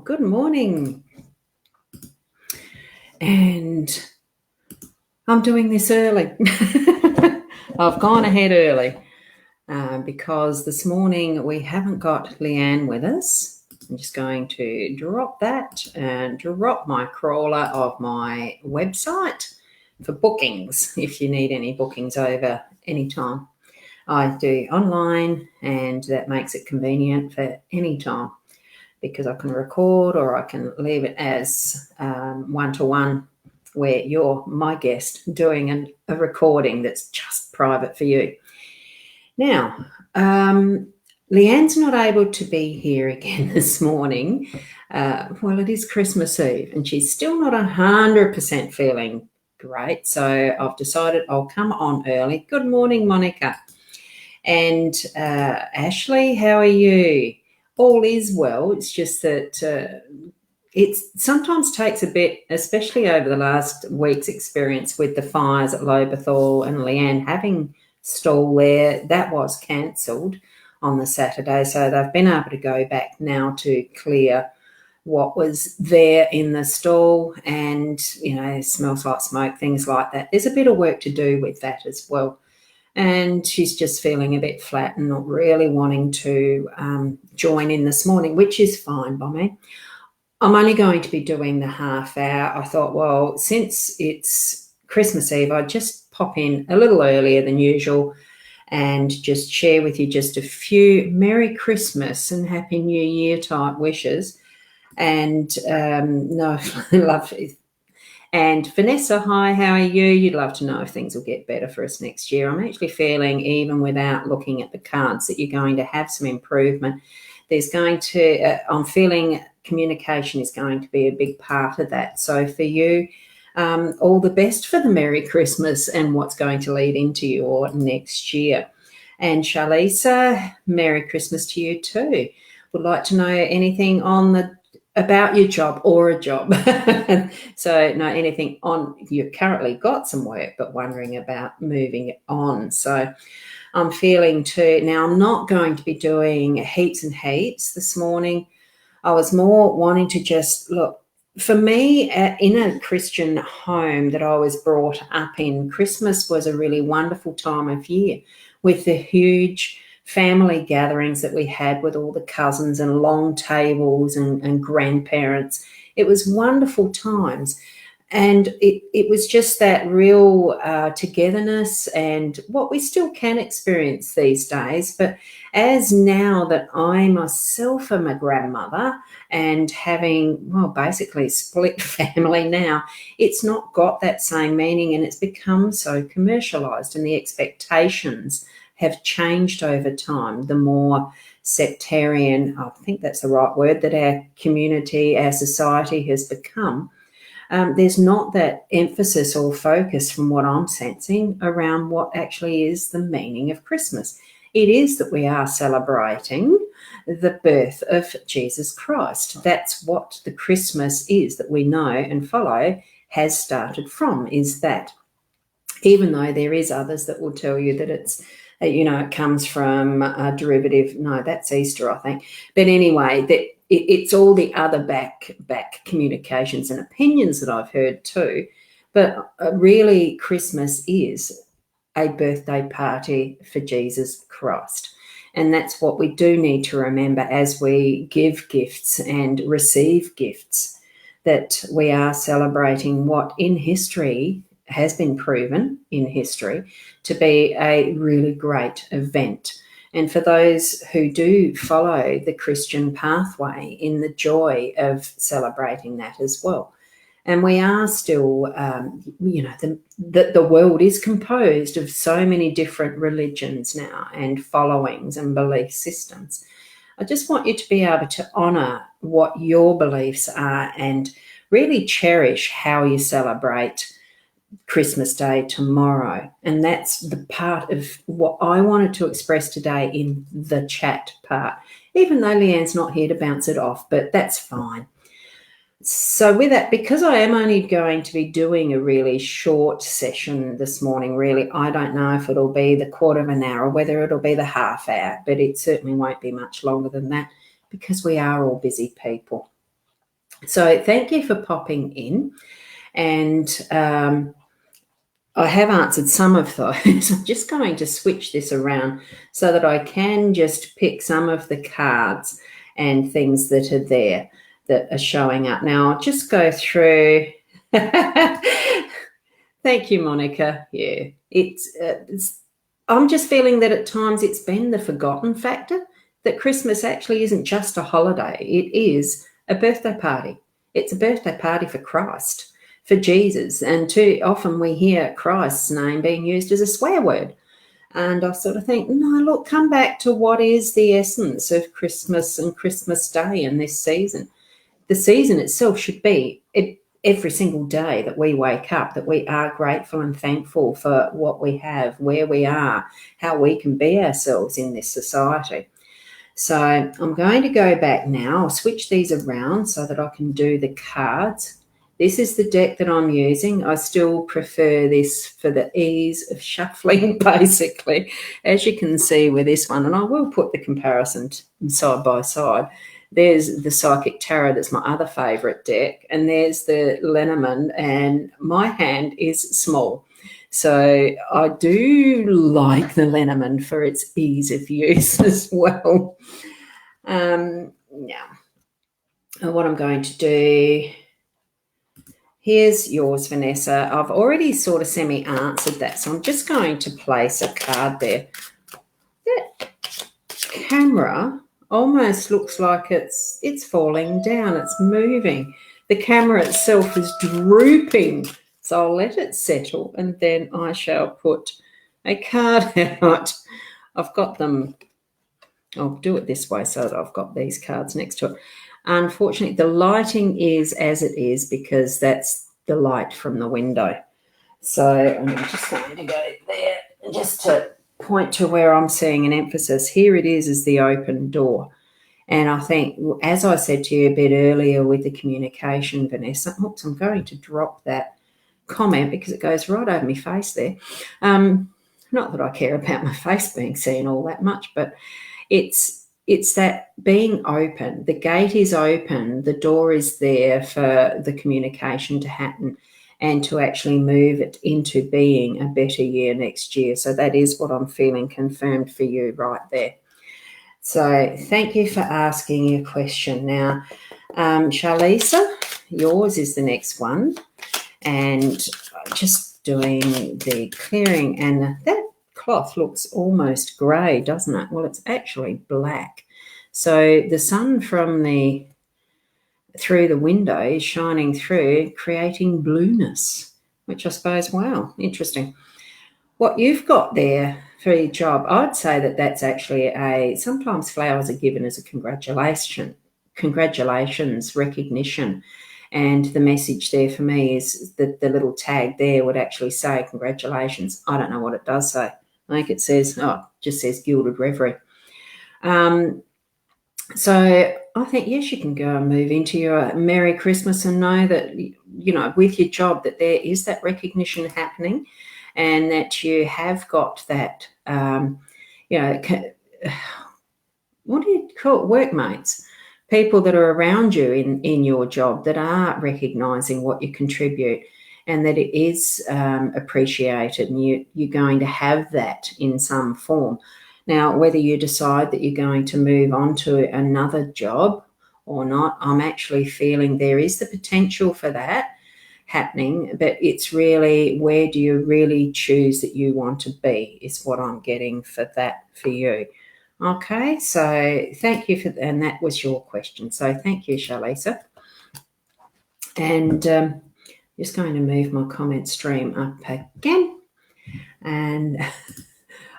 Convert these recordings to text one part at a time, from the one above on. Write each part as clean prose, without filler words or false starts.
good morning. And I'm doing this early. I've gone ahead early because this morning we haven't got Leanne with us. I'm just going to drop that and drop my crawler of my website for bookings if you need any bookings over any time. I do online, and that makes it convenient for any time because I can record or I can leave it as one-to-one where you're my guest doing a recording that's just private for you. Now, Leanne's not able to be here again this morning. Well, it is Christmas Eve and she's still not 100% feeling great. So I've decided I'll come on early. Good morning, Monica. And Ashley, how are you? All is well. It's just that it sometimes takes a bit, especially over the last week's experience with the fires at Lobethal and Leanne having stall there. That was cancelled on the Saturday. So they've been able to go back now to clear what was there in the stall, and, it smells like smoke, things like that. There's a bit of work to do with that as well. And she's just feeling a bit flat and not really wanting to join in this morning, which is fine by me. I'm only going to be doing the half hour. I thought, well, since it's Christmas Eve, I'd just pop in a little earlier than usual and just share with you just a few Merry Christmas and Happy New Year type wishes. And love. And Vanessa, hi, how are you? You'd love to know if things will get better for us next year. I'm actually feeling, even without looking at the cards, that you're going to have some improvement. I'm feeling communication is going to be a big part of that. So for you, all the best for the Merry Christmas and what's going to lead into your next year. And Charlisa, Merry Christmas to you too. Would like to know anything about your job or a job. So no, anything on, you've currently got some work, but wondering about moving it on. So I'm feeling too, now I'm not going to be doing heaps and heaps this morning. I was more wanting to just look, for me, in a Christian home that I was brought up in, Christmas was a really wonderful time of year with the huge family gatherings that we had with all the cousins and long tables and grandparents. It was wonderful times. And it was just that real togetherness and what we still can experience these days. But as now that I myself am a grandmother and having, well, basically split family now, it's not got that same meaning, and it's become so commercialised, and the expectations have changed over time. The more sectarian, I think that's the right word, that our community, our society has become, there's not that emphasis or focus, from what I'm sensing, around what actually is the meaning of Christmas. It is that we are celebrating the birth of Jesus Christ. That's what the Christmas is that we know and follow has started from, is that. Even though there is others that will tell you that it's, it comes from a derivative. No, that's Easter, I think. But anyway, it's all the other back communications and opinions that I've heard too. But really, Christmas is a birthday party for Jesus Christ. And that's what we do need to remember as we give gifts and receive gifts, that we are celebrating what in history has been proven in history to be a really great event. And for those who do follow the Christian pathway, in the joy of celebrating that as well. And we are still, the world is composed of so many different religions now and followings and belief systems. I just want you to be able to honour what your beliefs are and really cherish how you celebrate Christmas Day tomorrow. And that's the part of what I wanted to express today in the chat part, even though Leanne's not here to bounce it off, but that's fine. So with that, because I am only going to be doing a really short session this morning, really, I don't know if it'll be the quarter of an hour or whether it'll be the half hour, but it certainly won't be much longer than that because we are all busy people. So thank you for popping in. And I have answered some of those. I'm just going to switch this around so that I can just pick some of the cards and things that are there that are showing up. Now, I'll just go through. Thank you, Monica. Yeah, it's. I'm just feeling that at times it's been the forgotten factor, that Christmas actually isn't just a holiday. It is a birthday party. It's a birthday party for Christ, for Jesus. And too often we hear Christ's name being used as a swear word. And I sort of think, no, look, come back to what is the essence of Christmas and Christmas Day and this season. The season itself should be every single day that we wake up, that we are grateful and thankful for what we have, where we are, how we can be ourselves in this society. So I'm going to go back now. I'll switch these around so that I can do the cards. This is the deck that I'm using. I still prefer this for the ease of shuffling, basically, as you can see with this one. And I will put the comparison side by side. There's the Psychic Tarot, that's my other favourite deck, and there's the Lenormand, and my hand is small. So I do like the Lenormand for its ease of use as well. Now, what I'm going to do, here's yours, Vanessa. I've already sort of semi-answered that, so I'm just going to place a card there. That camera almost looks like it's falling down, it's moving. The camera itself is drooping, so I'll let it settle and then I shall put a card out. I've got them, I'll do it this way so that I've got these cards next to it. Unfortunately, the lighting is as it is because that's the light from the window. So I'm just going to go there just to point to where I'm seeing an emphasis. Here it is the open door. And I think, as I said to you a bit earlier with the communication, Vanessa, oops, I'm going to drop that comment because it goes right over my face there. Not that I care about my face being seen all that much, but it's that being open. The gate is open. The door is there for the communication to happen and to actually move it into being a better year next year. So that is what I'm feeling confirmed for you right there. So thank you for asking your question. Now, Charlisa, yours is the next one. And just doing the clearing, and that cloth looks almost grey, doesn't it? Well, it's actually black. So the sun from through the window is shining through, creating blueness, which I suppose, wow, interesting. What you've got there for your job, I'd say that that's actually sometimes flowers are given as a congratulations, recognition. And the message there for me is that the little tag there would actually say congratulations. I don't know what it does say. I think it says, just says Gilded Reverie. So I think, yes, you can go and move into your Merry Christmas and know that, with your job that there is that recognition happening and that you have got that, what do you call it? Workmates, people that are around you in your job that are recognising what you contribute and that it is appreciated, and you're going to have that in some form. Now, whether you decide that you're going to move on to another job or not, I'm actually feeling there is the potential for that happening, but it's really, where do you really choose that you want to be is what I'm getting for that for you. Okay, so thank you and that was your question. So thank you, Charlisa. And just going to move my comment stream up again. And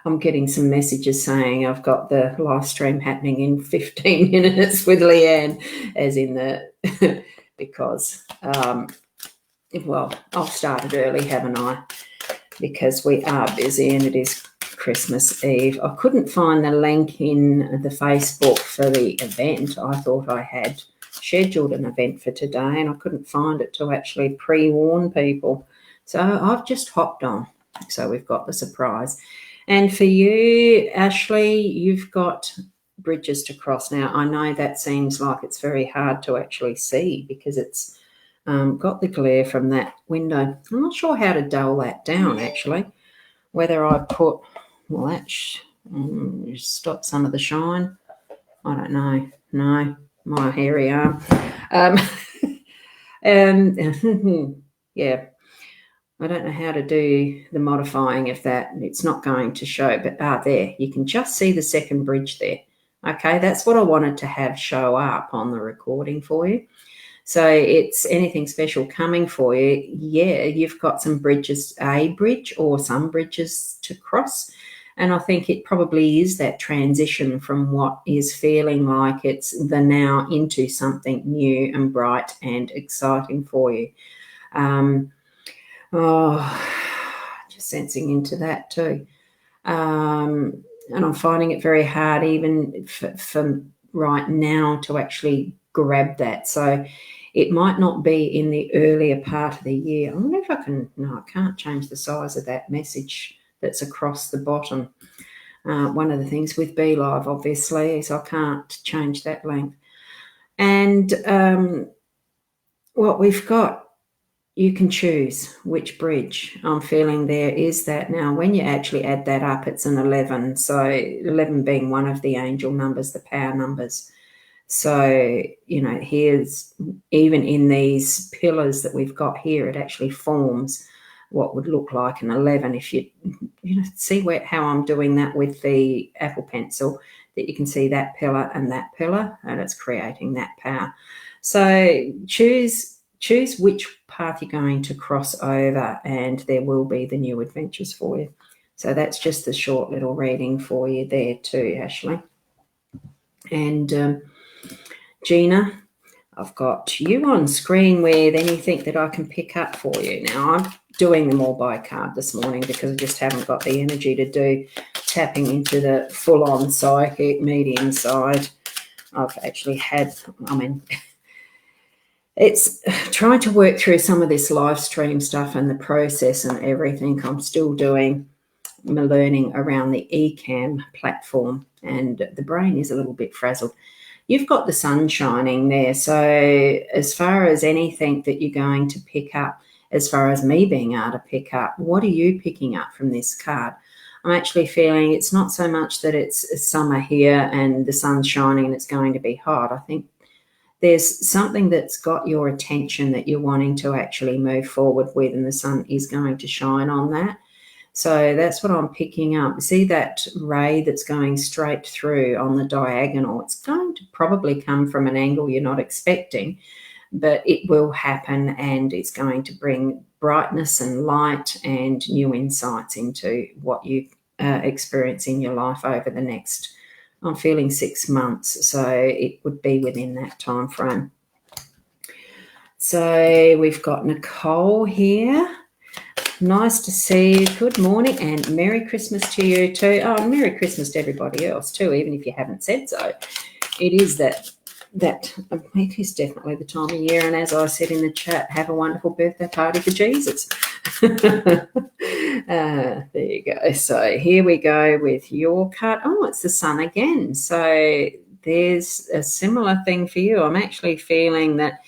I'm getting some messages saying I've got the live stream happening in 15 minutes with Leanne, as in the, because, I've started early, haven't I? Because we are busy and it is Christmas Eve. I couldn't find the link in the Facebook for the event. I thought I had scheduled an event for today and I couldn't find it to actually pre-warn people. So I've just hopped on. So we've got the surprise. And for you, Ashley, you've got bridges to cross. Now, I know that seems like it's very hard to actually see because it's got the glare from that window. I'm not sure how to dull that down, actually. Whether I put, well, that stop some of the shine. I don't know. No, my hairy arm. Yeah, I don't know how to do the modifying of that. It's not going to show, but there, you can just see the second bridge there. Okay, that's what I wanted to have show up on the recording for you. So it's anything special coming for you. Yeah, you've got some bridges, a bridge or some bridges to cross. And I think it probably is that transition from what is feeling like it's the now into something new and bright and exciting for you. Just sensing into that too. And I'm finding it very hard even for right now to actually grab that. So it might not be in the earlier part of the year. I wonder if I can, no, I can't change the size of that message that's across the bottom. One of the things with Be Live, obviously, is I can't change that length. And what we've got, you can choose which bridge. I'm feeling there is that now. When you actually add that up, it's an 11. So 11 being one of the angel numbers, the power numbers. So, here's, even in these pillars that we've got here, it actually forms what would look like an 11. If you see how I'm doing that with the Apple Pencil, that you can see that pillar, and it's creating that power. So choose which path you're going to cross over, and there will be the new adventures for you. So that's just the short little reading for you there too, Ashley. And Gina, I've got you on screen with anything that I can pick up for you. Now, I'm doing them all by card this morning because I just haven't got the energy to do tapping into the full-on psychic medium side. I've actually had, it's trying to work through some of this live stream stuff and the process and everything. I'm still doing my learning around the eCam platform, and the brain is a little bit frazzled. You've got the sun shining there. So as far as anything that you're going to pick up, as far as me being able to pick up, what are you picking up from this card? I'm actually feeling it's not so much that it's summer here and the sun's shining and it's going to be hot. I think there's something that's got your attention that you're wanting to actually move forward with, and the sun is going to shine on that. So that's what I'm picking up. See that ray that's going straight through on the diagonal? It's going to probably come from an angle you're not expecting, but it will happen, and it's going to bring brightness and light and new insights into what you experience in your life over the next, I'm feeling 6 months. So it would be within that time frame. So we've got Nicole here. Nice to see you. Good morning and Merry Christmas to you too. Oh, and Merry Christmas to everybody else too, even if you haven't said so. It is that it is definitely the time of year. And as I said in the chat, have a wonderful birthday party for Jesus. There you go. So here we go with your card. Oh, it's the sun again. So there's a similar thing for you. I'm actually feeling that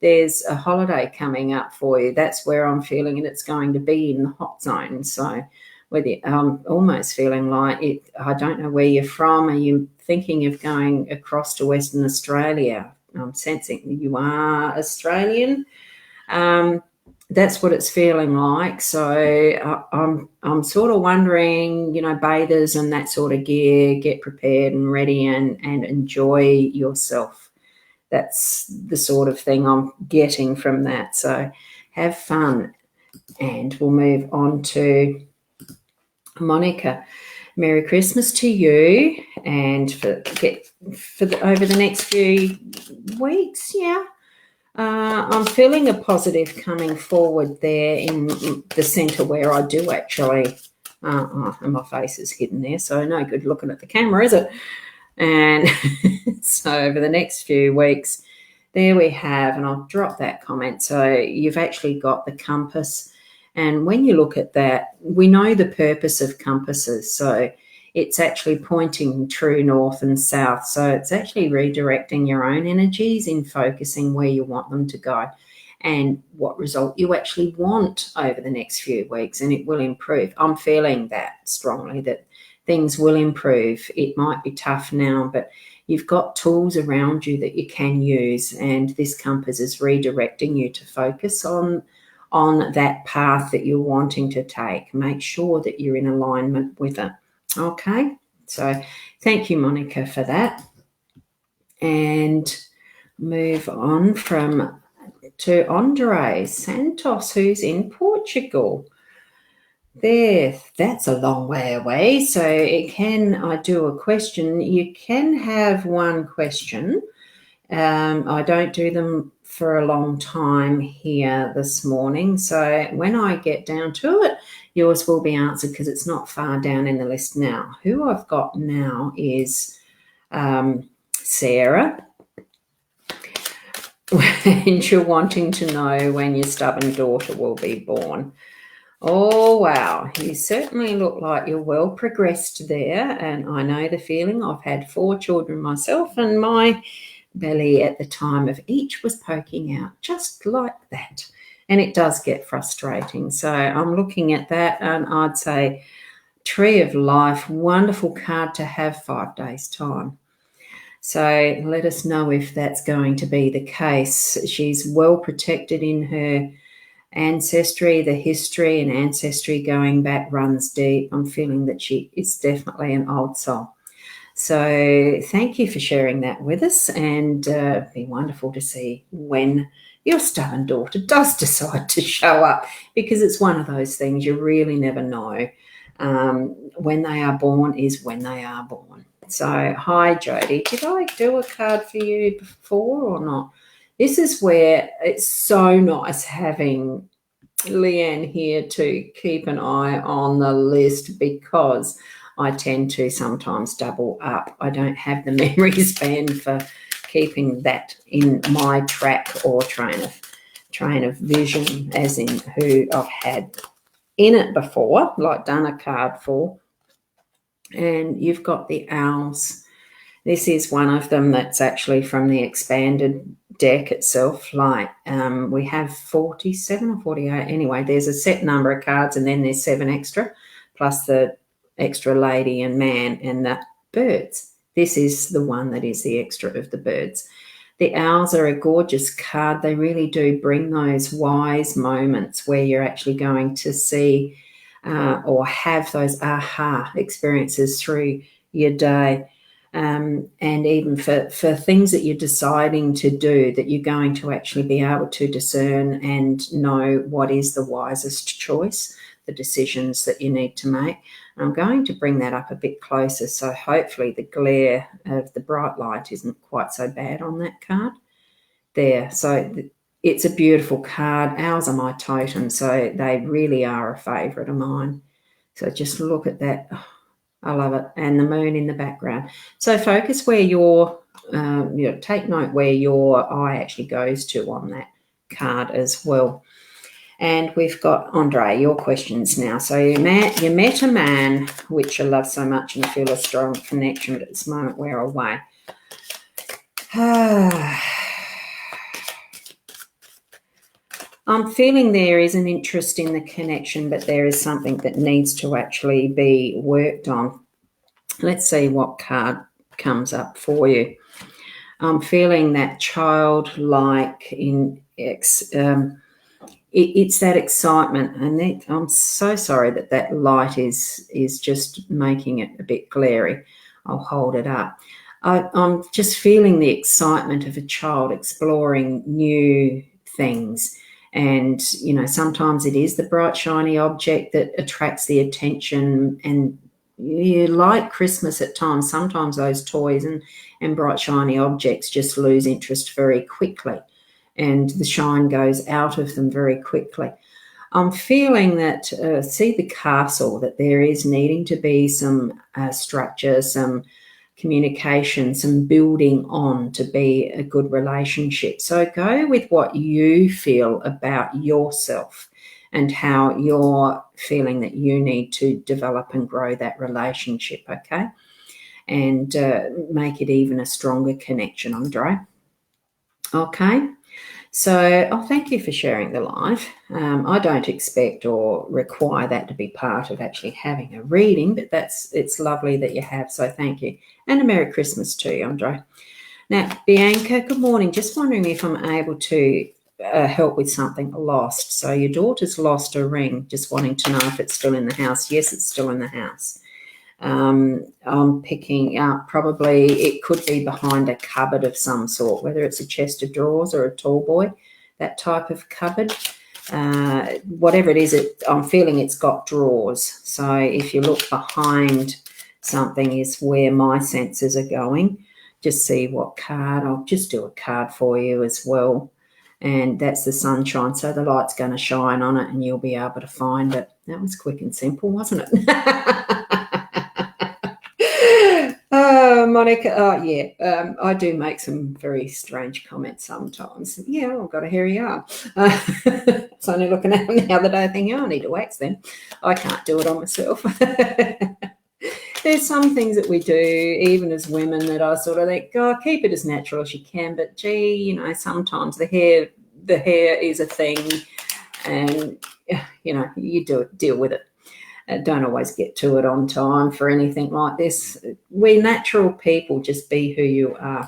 there's a holiday coming up for you. That's where I'm feeling it. It's going to be in the hot zone. So I'm almost feeling like it. I don't know where you're from. Are you thinking of going across to Western Australia? I'm sensing you are Australian. That's what it's feeling like. So I'm sort of wondering, bathers and that sort of gear, get prepared and ready and enjoy yourself. That's the sort of thing I'm getting from that. So have fun. And we'll move on to Monica. Merry Christmas to you, and over the next few weeks, I'm feeling a positive coming forward there in the centre where I do actually, and my face is hidden there, so no good looking at the camera, is it? And so over the next few weeks, there we have, and I'll drop that comment. So you've actually got the compass. And when you look at that, we know the purpose of compasses. So it's actually pointing true north and south. So it's actually redirecting your own energies in focusing where you want them to go and what result you actually want over the next few weeks, and it will improve. I'm feeling that strongly, that things will improve. It might be tough now, but you've got tools around you that you can use, and this compass is redirecting you to focus on that path that you're wanting to take. Make sure that you're in alignment with it. Okay, so thank you, Monica, for that. And move on to Andre Santos, who's in Portugal. There, that's a long way away. So I do a question. You can have one question. I don't do them for a long time here this morning. So when I get down to it, yours will be answered because it's not far down in the list now. Who I've got now is Sarah. And you're wanting to know when your stubborn daughter will be born. Oh, wow. You certainly look like you're well progressed there. And I know the feeling. I've had 4 children myself, and my belly at the time of each was poking out just like that. And it does get frustrating. So I'm looking at that, and I'd say Tree of Life, wonderful card to have 5 days' time. So let us know if that's going to be the case. She's well protected in her ancestry. The history and ancestry going back runs deep. I'm feeling that she is definitely an old soul. So thank you for sharing that with us, and it'd be wonderful to see when your stubborn daughter does decide to show up, because it's one of those things you really never know. When they are born is when they are born. So, hi, Jody. Did I do a card for you before or not? This is where it's so nice having Leanne here to keep an eye on the list, because I tend to sometimes double up. I don't have the memory span for keeping that in my track or train of vision, as in who I've had in it before, like done a card for. And you've got the owls. This is one of them that's actually from the expanded deck itself. Like we have 47 or 48. Anyway, there's a set number of cards, and then there's 7 extra, plus the extra lady and man and the birds. This is the one that is the extra of the birds. The owls are a gorgeous card. They really do bring those wise moments where you're actually going to see or have those aha experiences through your day. And even for things that you're deciding to do, that you're going to actually be able to discern and know what is the wisest choice, the decisions that you need to make. I'm going to bring that up a bit closer, so hopefully the glare of the bright light isn't quite so bad on that card there. So it's a beautiful card. Owls are my totem, so they really are a favourite of mine. So just look at that. Oh, I love it. And the moon in the background. So focus where your, take note where your eye actually goes to on that card as well. And we've got, Andre, your questions now. So you met a man which you love so much and feel a strong connection, but at this moment we're away. I'm feeling there is an interest in the connection, but there is something that needs to actually be worked on. Let's see what card comes up for you. I'm feeling that childlike it's that excitement, and I'm so sorry that light is just making it a bit glary. I'll hold it up. I'm just feeling the excitement of a child exploring new things. And, sometimes it is the bright, shiny object that attracts the attention. And you like Christmas at times. Sometimes those toys and bright, shiny objects just lose interest very quickly, and the shine goes out of them very quickly. I'm feeling that, see the castle, that there is needing to be some structure, some communication, some building on to be a good relationship. So go with what you feel about yourself and how you're feeling that you need to develop and grow that relationship, okay? And make it even a stronger connection, Andre. Okay. So, thank you for sharing the live. I don't expect or require that to be part of actually having a reading, but it's lovely that you have. So, thank you, and a Merry Christmas to you, Andre. Now, Bianca, good morning. Just wondering if I'm able to help with something lost. So, your daughter's lost a ring. Just wanting to know if it's still in the house. Yes, it's still in the house. I'm picking up, probably it could be behind a cupboard of some sort, whether it's a chest of drawers or a tall boy, that type of cupboard. Whatever it is, I'm feeling it's got drawers. So if you look behind something is where my senses are going. Just see what card. I'll just do a card for you as well. And that's the sunshine. So the light's going to shine on it and you'll be able to find it. That was quick and simple, wasn't it? Monica, yeah, I do make some very strange comments sometimes. Yeah, I've got a hairy arm. It's only looking at them the other day thinking, I need to wax them. I can't do it on myself. There's some things that we do, even as women, that I sort of think, oh, keep it as natural as you can. But gee, sometimes the hair is a thing, and you deal with it. Don't always get to it on time for anything like this. We're natural people, just be who you are.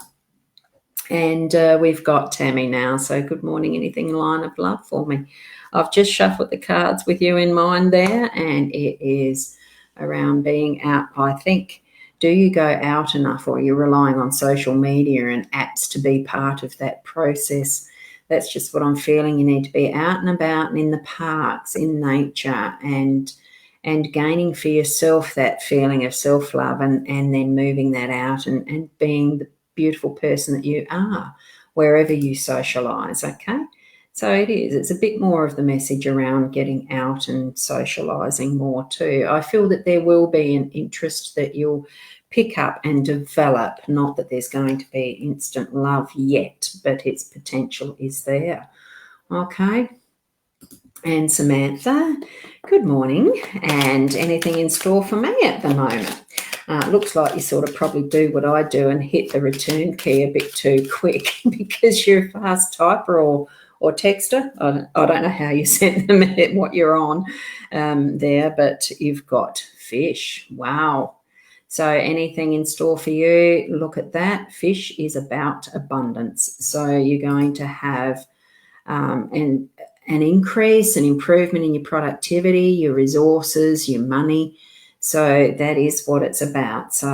And we've got Tammy now. So good morning. Anything in line of love for me? I've just shuffled the cards with you in mind there, and it is around being out. I think, do you go out enough, or are you relying on social media and apps to be part of that process? That's just what I'm feeling. You need to be out and about and in the parks, in nature, and gaining for yourself that feeling of self-love, and then moving that out and being the beautiful person that you are wherever you socialise, okay? So it's a bit more of the message around getting out and socialising more too. I feel that there will be an interest that you'll pick up and develop, not that there's going to be instant love yet, but its potential is there, okay? And Samantha, good morning. And anything in store for me at the moment? Looks like you sort of probably do what I do and hit the return key a bit too quick because you're a fast typer or texter. I don't know how you sent them what you're on there, but you've got fish. Wow. So anything in store for you, look at that. Fish is about abundance. So you're going to have an increase, an improvement in your productivity, your resources, your money. So that is what it's about. So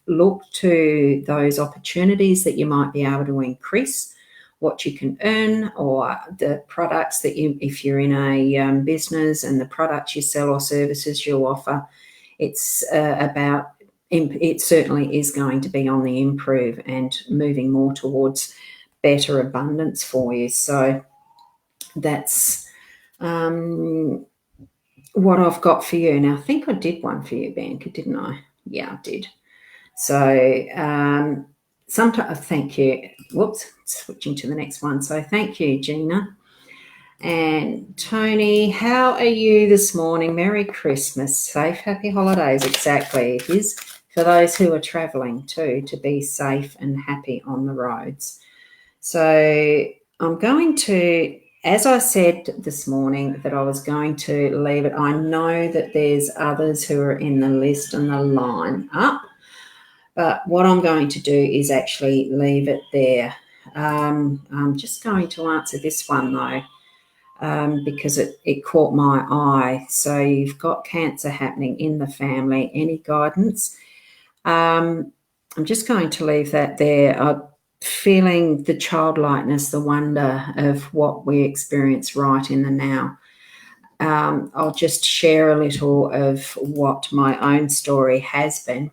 look to those opportunities that you might be able to increase what you can earn, or the products that if you're in a business and the products you sell or services you offer, it's about, it certainly is going to be on the improve and moving more towards better abundance for you. So that's what I've got for you. Now, I think I did one for you, Bianca, didn't I? Yeah, I did. So sometimes, thank you. Whoops, switching to the next one. So thank you, Gina. And Tony, how are you this morning? Merry Christmas. Safe, happy holidays. Exactly. It is for those who are travelling too, to be safe and happy on the roads. So I'm going to, as I said this morning, that I was going to leave it. I know that there's others who are in the list and the line up, but what I'm going to do is actually leave it there. I'm just going to answer this one though, because it caught my eye. So you've got Cancer happening in the family. Any guidance? I'm just going to leave that there. Feeling the childlikeness, the wonder of what we experience right in the now. I'll just share a little of what my own story has been.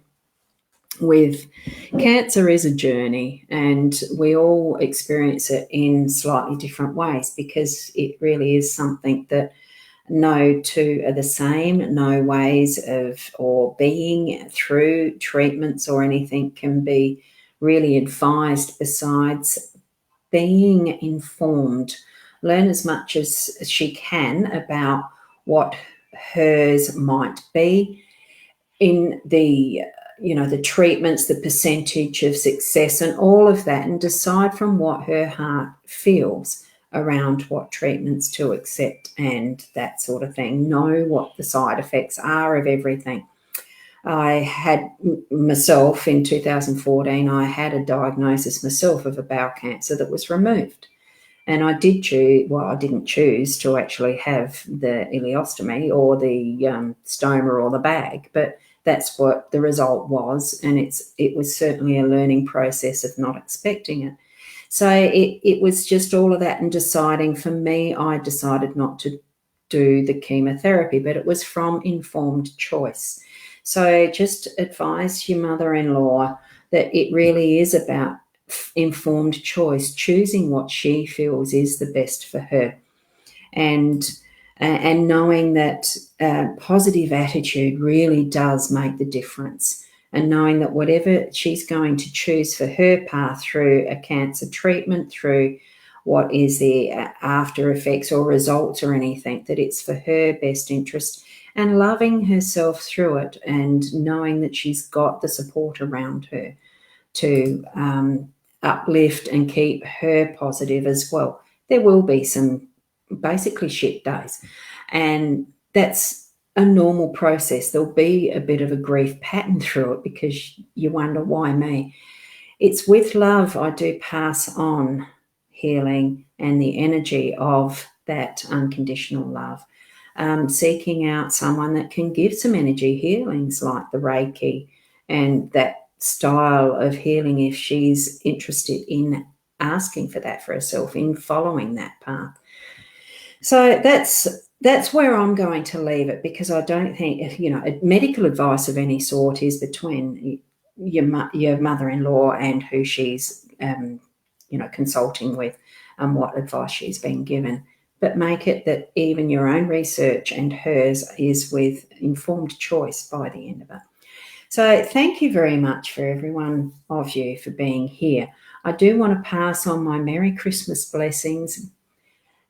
With cancer is a journey, and we all experience it in slightly different ways, because it really is something that no two are the same. No ways of or being through treatments or anything can be really advised, besides being informed learn as much as she can about what hers might be in the the treatments, the percentage of success and all of that, and decide from what her heart feels around what treatments to accept and that sort of thing. Know what the side effects are of everything. I had myself in 2014, I had a diagnosis myself of a bowel cancer that was removed. And I did choose, well, I didn't choose to actually have the ileostomy or the stoma or the bag, but that's what the result was. And it was certainly a learning process of not expecting it. So it was just all of that and deciding. For me, I decided not to do the chemotherapy, but it was from informed choice. So just advise your mother-in-law that it really is about informed choice, choosing what she feels is the best for her, and knowing that positive attitude really does make the difference, and knowing that whatever she's going to choose for her path through a cancer treatment, through what is the after effects or results or anything, that it's for her best interest, and loving herself through it, and knowing that she's got the support around her to uplift and keep her positive as well. There will be some basically shit days, and that's a normal process. There'll be a bit of a grief pattern through it because you wonder, why me? It's with love I do pass on healing and the energy of that unconditional love. Seeking out someone that can give some energy healings like the Reiki and that style of healing if she's interested in asking for that for herself, in following that path. So that's where I'm going to leave it, because I don't think, medical advice of any sort is between your mother-in-law and who she's consulting with, and what advice she's been given. But make it that even your own research and hers is with informed choice by the end of it. So thank you very much for every one of you for being here. I do want to pass on my Merry Christmas blessings.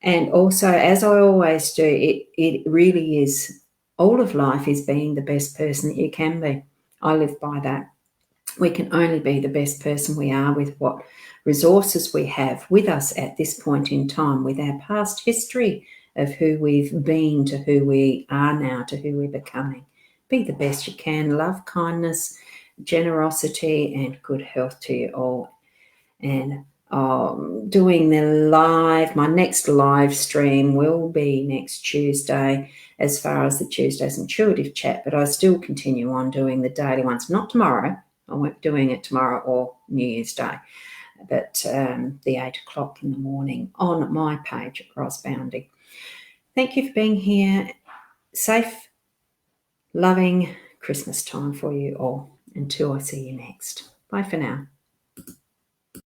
And also, as I always do, it really is, all of life is being the best person that you can be. I live by that. We can only be the best person we are with what resources we have with us at this point in time, with our past history of who we've been to who we are now to who we're becoming. Be the best you can. Love, kindness, generosity, and good health to you all. And doing my next live stream will be next Tuesday, as far as the Tuesday's intuitive chat, but I still continue on doing the daily ones. Not tomorrow. I won't be doing it tomorrow or New Year's Day, but the 8 o'clock in the morning on my page at Ros Boundy. Thank you for being here. Safe, loving Christmas time for you all. Until I see you next. Bye for now.